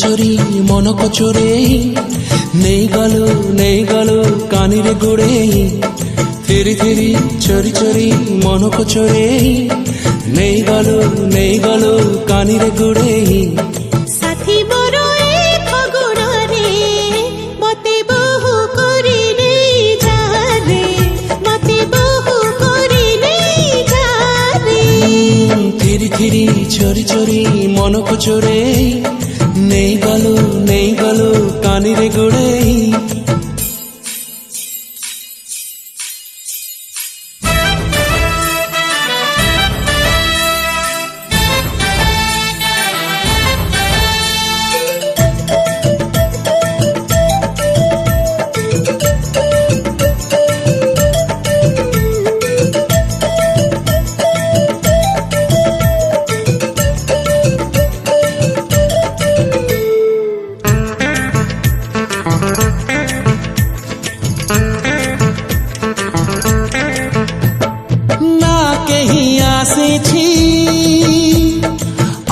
चोरी मन को चोरे नहीं गलो कानी रे गुड़े फिरी फिरी चोरी चोरी मन को चोरे नहीं गलो कानी रे गुड़े साथी बरो ए फगुण रे मते बहु करी नहीं जा रे मते बहु करी नहीं जा रे फिरी फिरी चोरी चोरी मन को चोरे नहीं गलो कानी रे गुड़े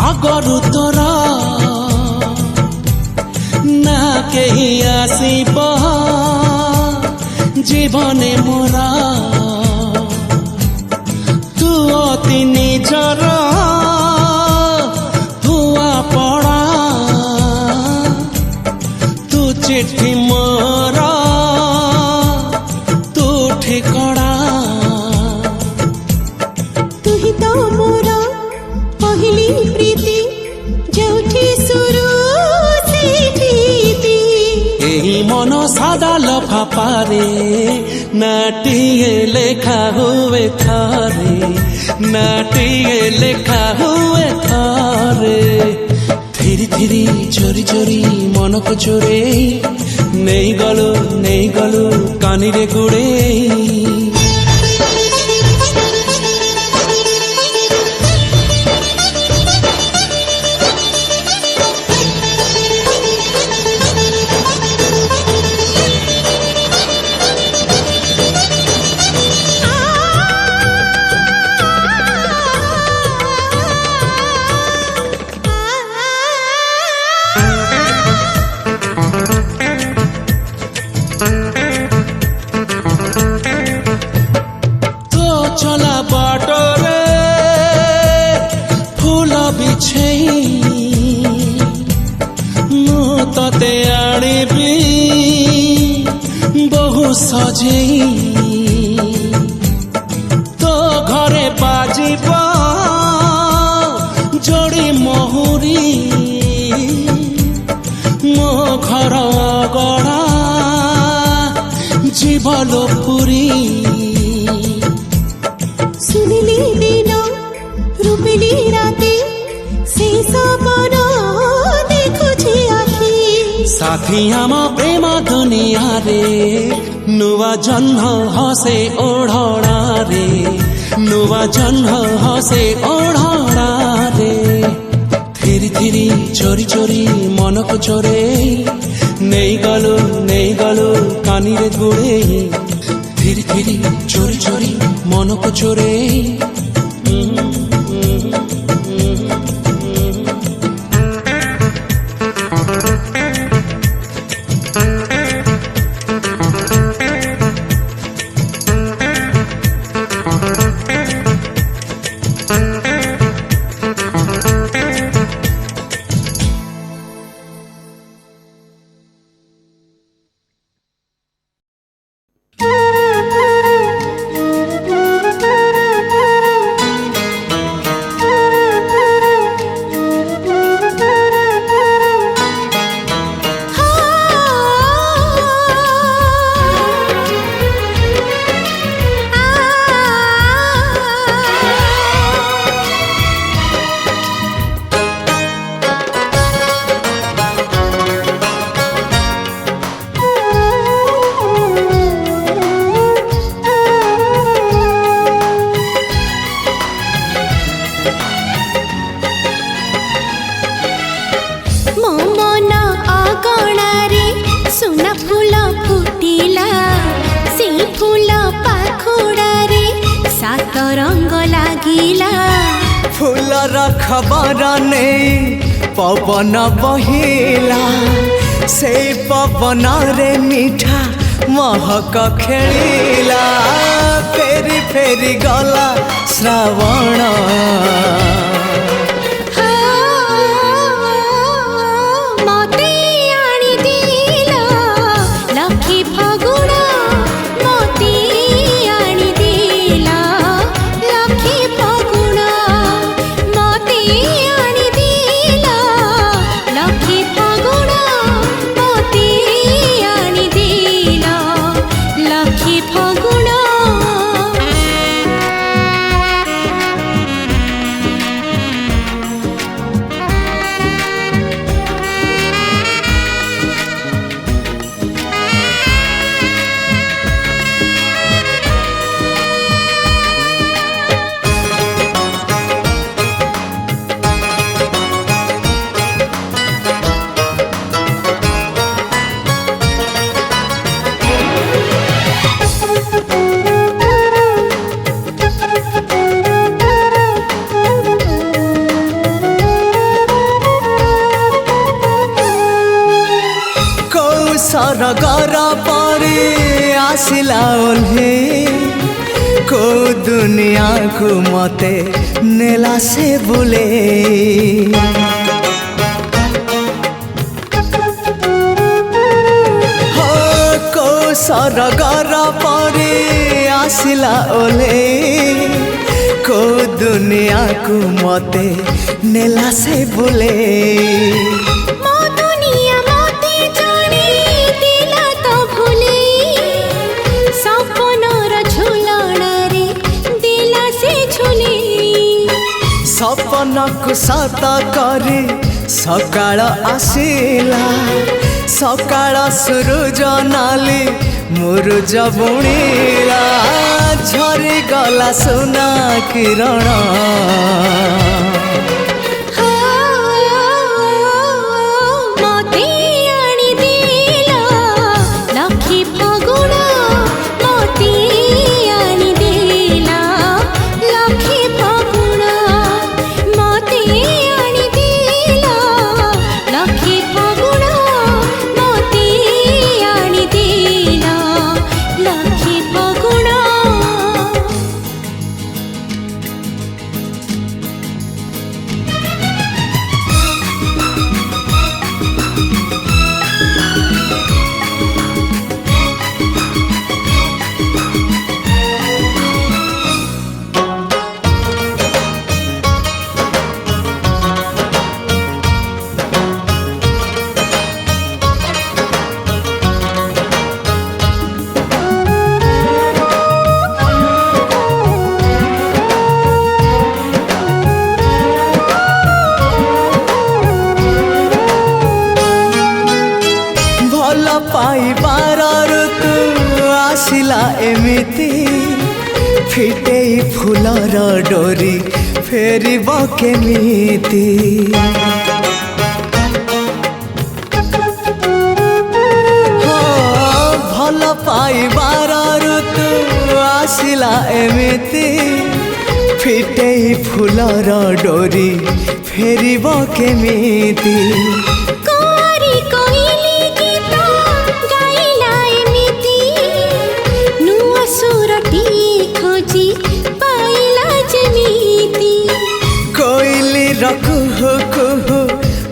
आगरु तोरा ना केही आसीब जीवने मोरा तू अति निजर धुआ पड़ा तू चिट्ठी मोरा तू ठिकड़ा मन सादा लफा पारे नाटिए लेखा हुए थारे नाटिए लेखा हुए थारे धीरे धीरे चोरी चोरी मन को चोरे नहीं गलो कानी रे गुड़े चला बाटरे फूल बिछे मु तते आड़बी बहु सजे तो घरे बाजिब जोड़ी महुरी मो घर गड़ा जीवलो पुरी सुनिली दिन रूपिली राते से सपन देखुछि आखि साथी आम प्रेम दुनिया रे नुआ जन्म हसे ओढ़ा रे नुआ जन्म हसे ओढ़ा रे धीरे धीरे चोरी चोरी मन को चोरे नहीं गलो कानी रे गुड़े धीरे धीरे चोरी चोरी मन को चोरे रंग लागिला फूलर खबर नहीं पवन बहिला से पवन रे मीठा महक खेलिला फेरी फेरी गला श्रावण मते आनी दिला लखी फागुण मते आनी दिला लखी फागुण मते आनी दिला लखी फागुण मते आनी दिला लखी फागुण सरगर परी आसिला ओल्हे को दुनिया को मते नेला से बुले हो को सरगर परी आसिला ओल्हे को दुनिया को मते नेला से बुले सपन को सत करे सकाळ आसिला सकाळ सूरज नाली मुरुज बुणीला झरी गला सुना किरण पाइबार ऋतु आसिला एमिति फिटे फूलर डोरी फेरिब केमिति भल पाइबार ऋतु आसिला एमिति फिटे फूलर डोरी फेरिब केमिति कुहु कुहु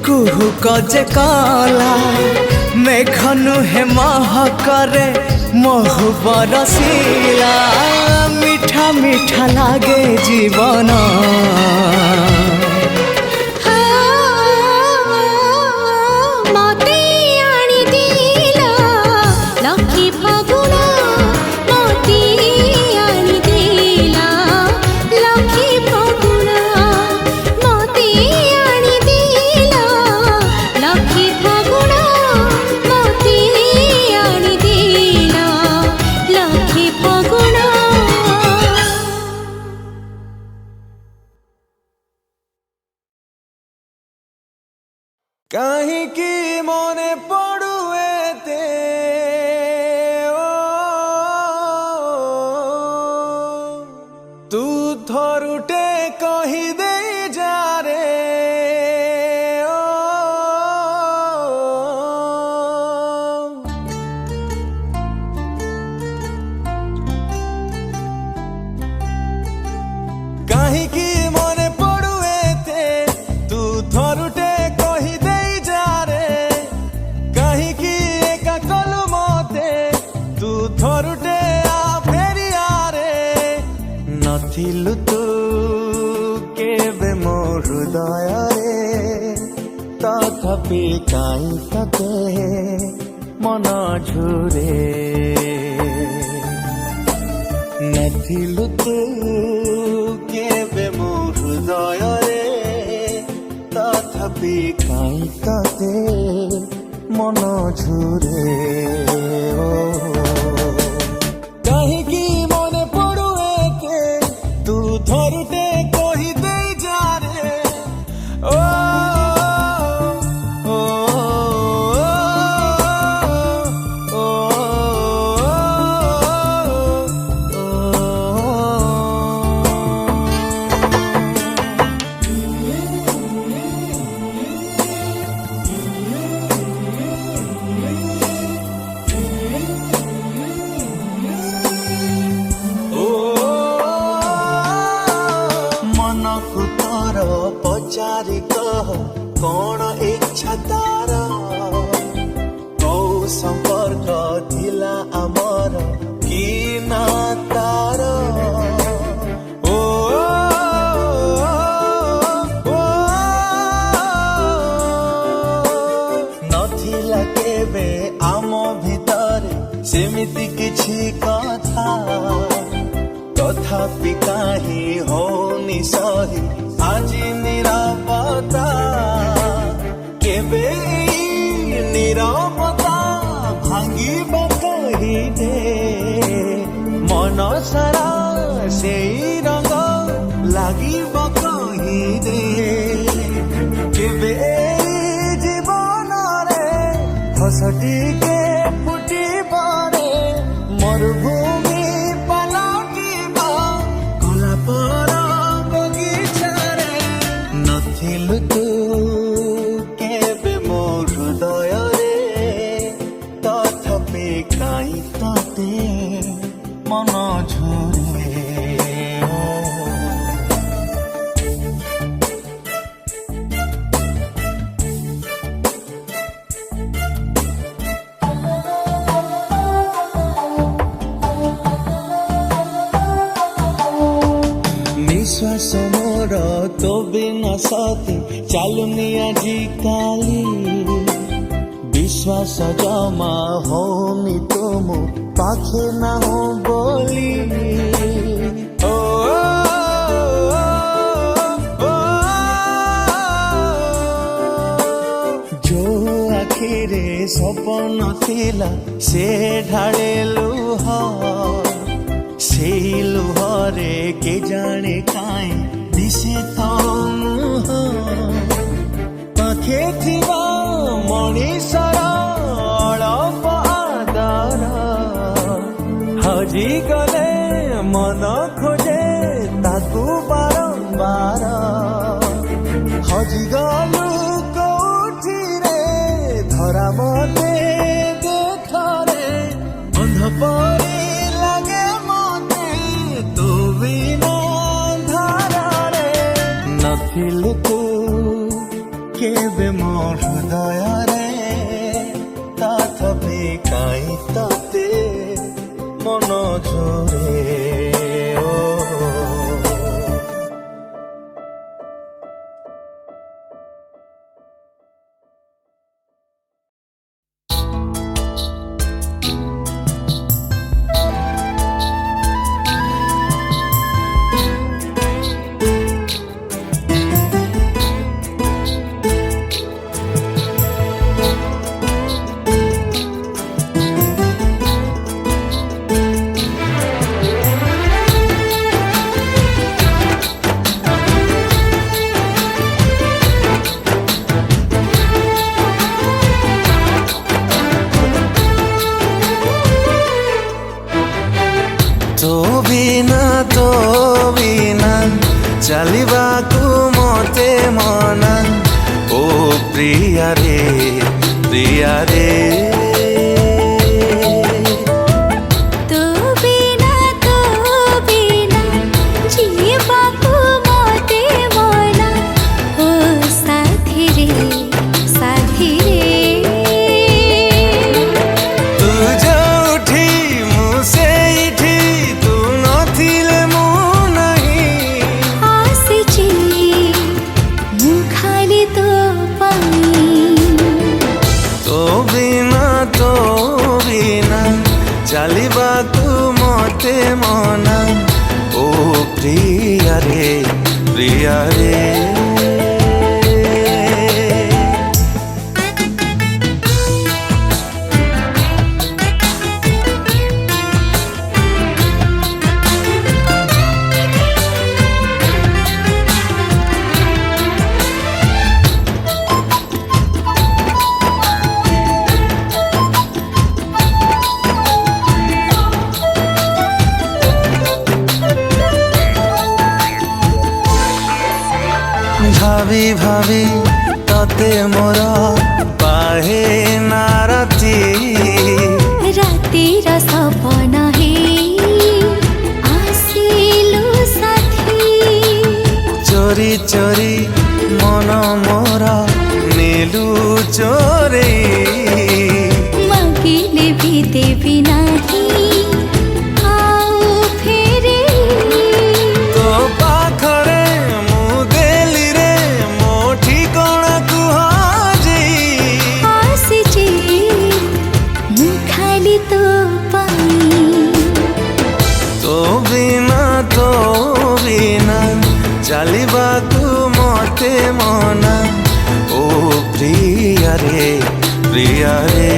कुहु कजे कला मेघनु हे महकरे महु बरसिला मीठा मीठा लागे जीवन मते आनी दिला लखी फागुण मते आनी दिला लखी फागुण मते आनी दिला लखी फागुण मते आनी दिला लखी फागुण। कहीं की मने पड़ुए ते तू थरुटे कहीं दे जा रे ଥରୁଟେ ଫେରିଆ ରେ ନଥିଲୁ ତୁ କେବେ ମୋ ହୃଦୟରେ ତଥାପି କାହିଁ ତତେ ମନ ଝୁରେ ନଥିଲୁ ତୁ କେବେ ମୋ ହୃଦୟରେ ତଥାପି କାହିଁ ତତେ ମନ ଝୁରେ କାହିଁକି ମନେ ପଡୁ ଏତେ ତୁ ଥରୁଟେ କହିଦେଇ ଯାରେ ଓ ପଚାରି କହ କଣ ଇଚ୍ଛା ତାର କୋଉ ସମ୍ପର୍କ ଥିଲା ଆମର କି ନା ତାର ଓ ନଥିଲା କେବେ ଆମ ଭିତରେ ସେମିତି କିଛି କଥା ତଥାପି କାହିଁ ହଉନି ସହି ଆଜି ନିରାପତ୍ତା କେବେ ନିରାପତ୍ତା ଭାଙ୍ଗିବ କହିଦେ ମନ ସାରା ସେଇ ରଙ୍ଗ ଲାଗିବ କହିଦେ କେବେ ଜୀବନରେ ହସ ଟିକେ ଫୁଟିବରେ ମରୁଭୂମି ନଥିଲୁ ତୁ କେବେ ମୋ ହୃଦୟରେ ତଥାପି କାହିଁ ତତେ ମନ ଝୁରେ ନିଶ୍ୱାସ ମୋର ତୋ ବିନା ସତେ ଚାଲୁନି ଆଜିକାଲି ବିଶ୍ୱାସ ଜମା ହଉନି ତୁମ ପାଖେ ନାହୁଁ ବୋଲି ଓ ଯୋଉ ଆଖିରେ ସପନ ଥିଲା ସେ ଢାଳେ ଲୁହ ସେଇ ଲୁହରେ କେ ଜାଣେ କାହିଁ ଦିଶେ ତ ମୁହଁ ପାଖେ ଥିବା ମଣିଷର ଅଳପ ଆଦର ହଜିଗଲେ ମନ ଖୋଜେ ତାକୁ ବାରମ୍ବାର ହଜିଗଲୁ କୋଉଠିରେ ଧରା ମତେ ଦେଖରେ ଅନ୍ଧ ପରି ନଥିଲୁ ତୁ କେବେ ମୋ ହୃଦୟରେ ତଥାପି କାହିଁ ତତେ ମନ ଝୁରେ तो बिना चलिबाकु मते मना ओ प्रिया रे मते मना ओ प्रिया रे प्रिया रे भावी भावी तते मोर पाहे नारती रातिर सपना हे आसिलु साथी चोरी चोरी मन मोर नीलू चोरे मागिले भी देवी नाही आउ फेरे तो पाखरे मु देली रे मो ठिकाना कुहाजी आसिचे मु खाली तो पाई तो बिना चलिबाकू मते मना ओ प्रिया रे प्रिया रे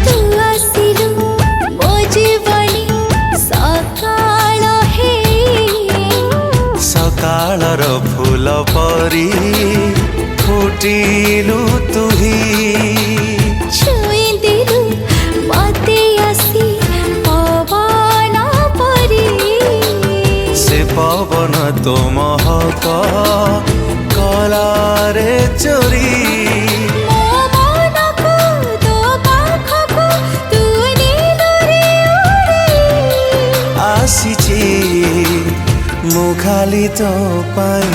तू आसिलु मो जीवनी सकाळ हे सकाळर फूल परी फुटिलु तुही छुई दिलु मते आसी पवन परी से पवन तो महक कलारे चोरी ମୋ ମନକୁ ତୋ ପାଖକୁ ତୁ ନେଲୁ ରେ ଉଡ଼ି आसीची मु खाली तो पाई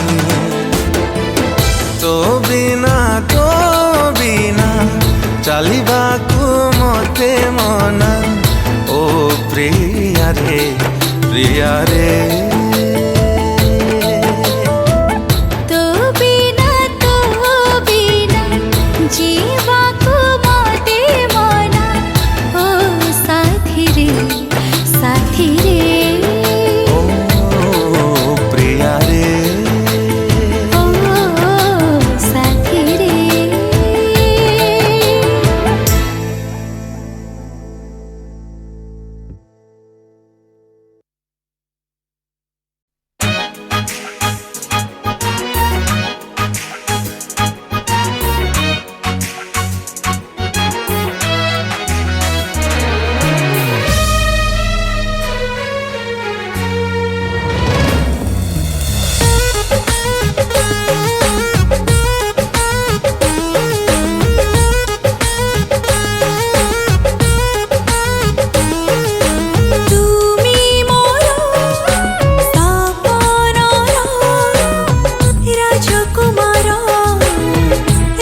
तो बिना चलिबाकू मते मना ओ प्रिया रे प्रिया रे तू बिना जीवाको मते मना ओ साथी रे ओ प्रिया रे ओ साथी रे তুমি মোর সপনর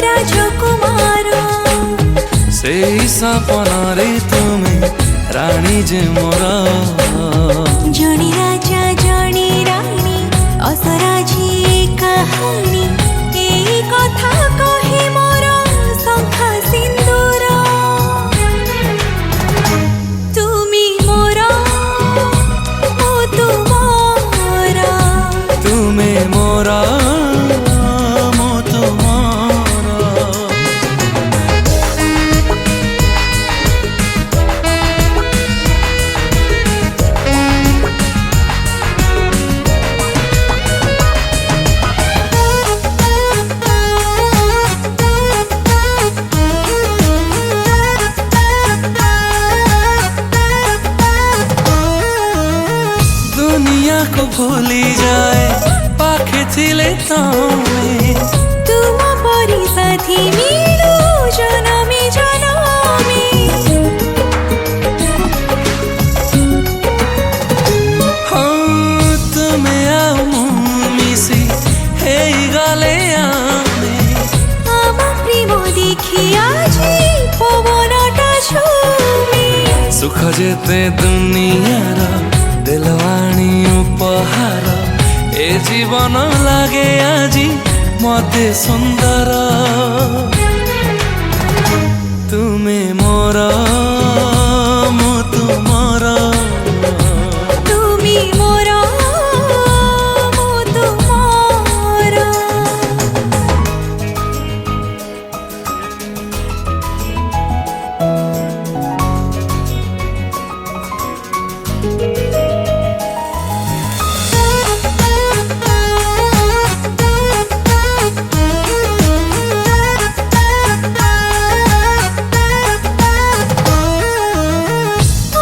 রাজকুমার से सपन रे तुम्हें रानी जे मोरा जणी राजा जणी राणी असराजी कहानी এই কথা কহে মোর শঙ্খা সিন্দুর তুমি মোর ও তোমার तुम्हें मोरा मो तुम्हारा दुनिया को भूली जाए पाखे थिले तमें तुम परी साथी मिलू जनमे जनमे सुख जेते दुनियार दिलवाणी उपहार ए जीवन लागे आजी मते सुंदर तुमे मोर मु तुमर তুমি মোর মো তোমার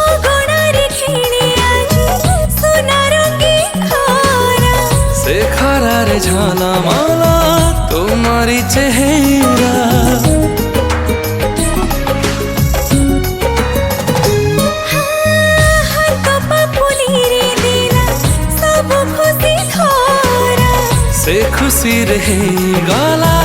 অগণারে খেলে আজি সোনা রঙে খরা से खरा रे झलमला तुम्हारी चेहरा हर कपा फुली रे दिला सब खुशी थोरा से खुशी रहे गला